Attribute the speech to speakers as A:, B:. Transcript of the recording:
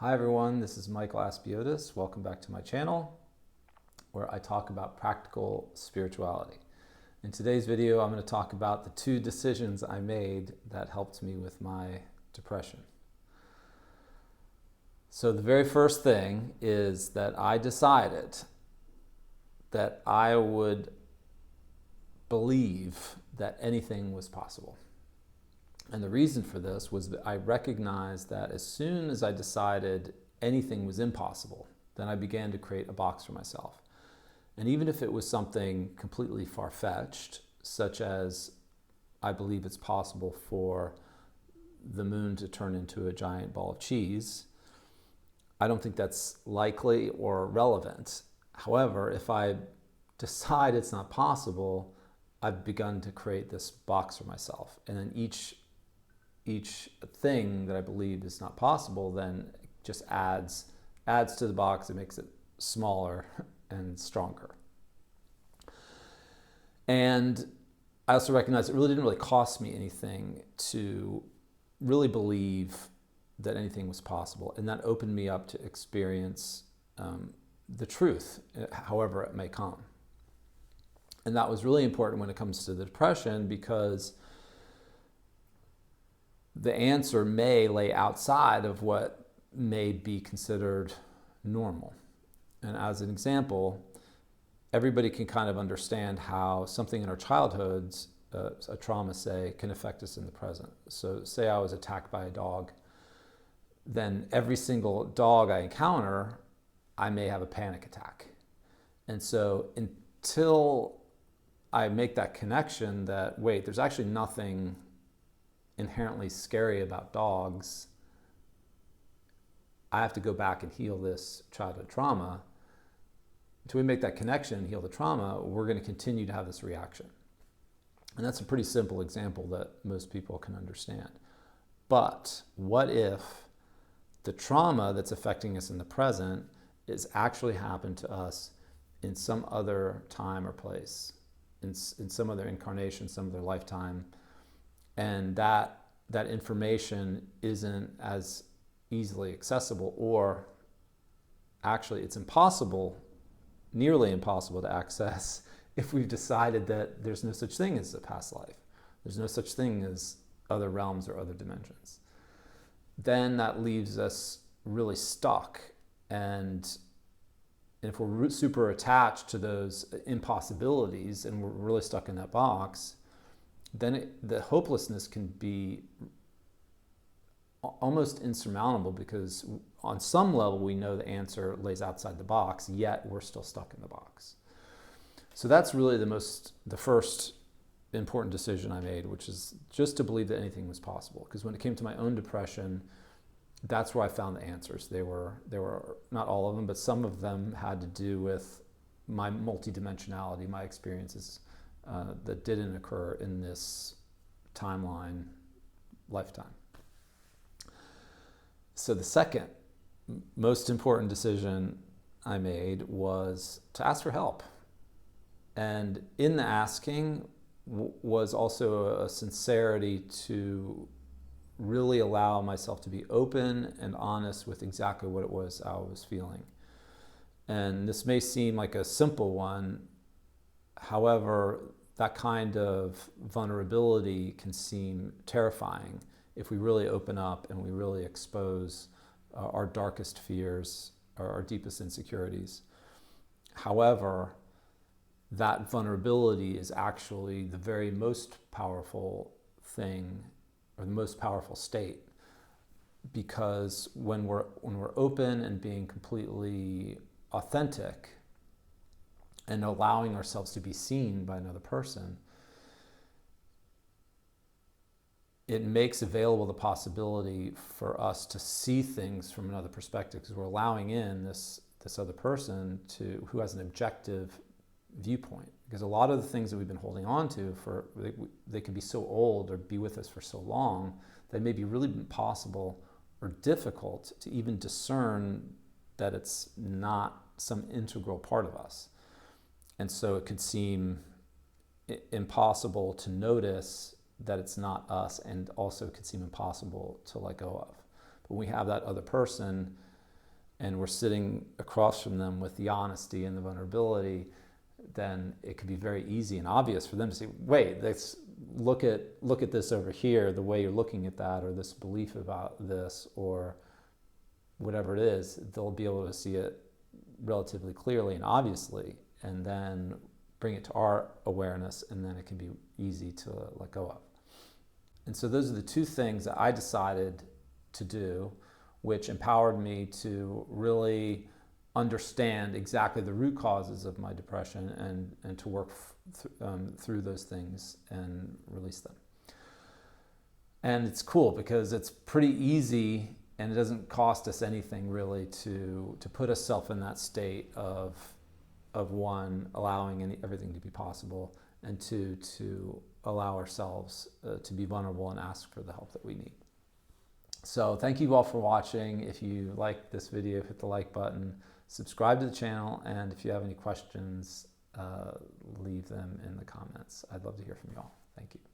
A: Hi everyone, this is Michael Aspiotis. Welcome back to my channel where I talk about practical spirituality. In today's video, I'm going to talk about the two decisions I made that helped me with my depression. So the very first thing is that I decided that I would believe that anything was possible. And the reason for this was that I recognized that as soon as I decided anything was impossible, then I began to create a box for myself. And even if it was something completely far-fetched, such as I believe it's possible for the moon to turn into a giant ball of cheese, I don't think that's likely or relevant. However, if I decide it's not possible, I've begun to create this box for myself. And then each thing that I believe is not possible then just adds to the box. It makes it smaller and stronger. And I also recognize it really didn't really cost me anything to really believe that anything was possible. And that opened me up to experience the truth, however it may come. And that was really important when it comes to the depression, because the answer may lay outside of what may be considered normal. And as an example, everybody can kind of understand how something in our childhoods, a trauma say, can affect us in the present. So say I was attacked by a dog, then every single dog I encounter, I may have a panic attack. And so until I make that connection that, wait, there's actually nothing inherently scary about dogs, I have to go back and heal this childhood trauma. Until we make that connection and heal the trauma, we're going to continue to have this reaction. And that's a pretty simple example that most people can understand. But what if the trauma that's affecting us in the present is actually happened to us in some other time or place, in some other incarnation, some other lifetime, and that information isn't as easily accessible, or actually it's impossible, nearly impossible to access if we've decided that there's no such thing as a past life. There's no such thing as other realms or other dimensions. Then that leaves us really stuck. And if we're super attached to those impossibilities and we're really stuck in that box, then the hopelessness can be almost insurmountable, because on some level we know the answer lays outside the box, yet we're still stuck in the box. So that's really the first important decision I made, which is just to believe that anything was possible. Because when it came to my own depression, that's where I found the answers. They were not all of them, but some of them had to do with my multidimensionality, my experiences that didn't occur in this timeline lifetime. So the second most important decision I made was to ask for help. And in the asking was also a sincerity to really allow myself to be open and honest with exactly what it was I was feeling. And this may seem like a simple one. However, that kind of vulnerability can seem terrifying if we really open up and we really expose our darkest fears, our deepest insecurities. However, that vulnerability is actually the very most powerful thing, or the most powerful state, because when we're open and being completely authentic and allowing ourselves to be seen by another person, it makes available the possibility for us to see things from another perspective, because we're allowing in this other person who has an objective viewpoint. Because a lot of the things that we've been holding on to, they can be so old or be with us for so long that it may be really impossible or difficult to even discern that it's not some integral part of us. And so it could seem impossible to notice that it's not us, and also it could seem impossible to let go of. But when we have that other person, and we're sitting across from them with the honesty and the vulnerability, then it could be very easy and obvious for them to say, wait, look at this over here, the way you're looking at that, or this belief about this, or whatever it is. They'll be able to see it relatively clearly and obviously, and then bring it to our awareness, and then it can be easy to let go of. And so those are the two things that I decided to do, which empowered me to really understand exactly the root causes of my depression and to work through those things and release them. And it's cool because it's pretty easy, and it doesn't cost us anything really to put ourselves in that state of one, allowing everything to be possible, and two, to allow ourselves to be vulnerable and ask for the help that we need. So thank you all for watching. If you like this video, hit the like button, subscribe to the channel, and if you have any questions, leave them in the comments. I'd love to hear from you all. Thank you.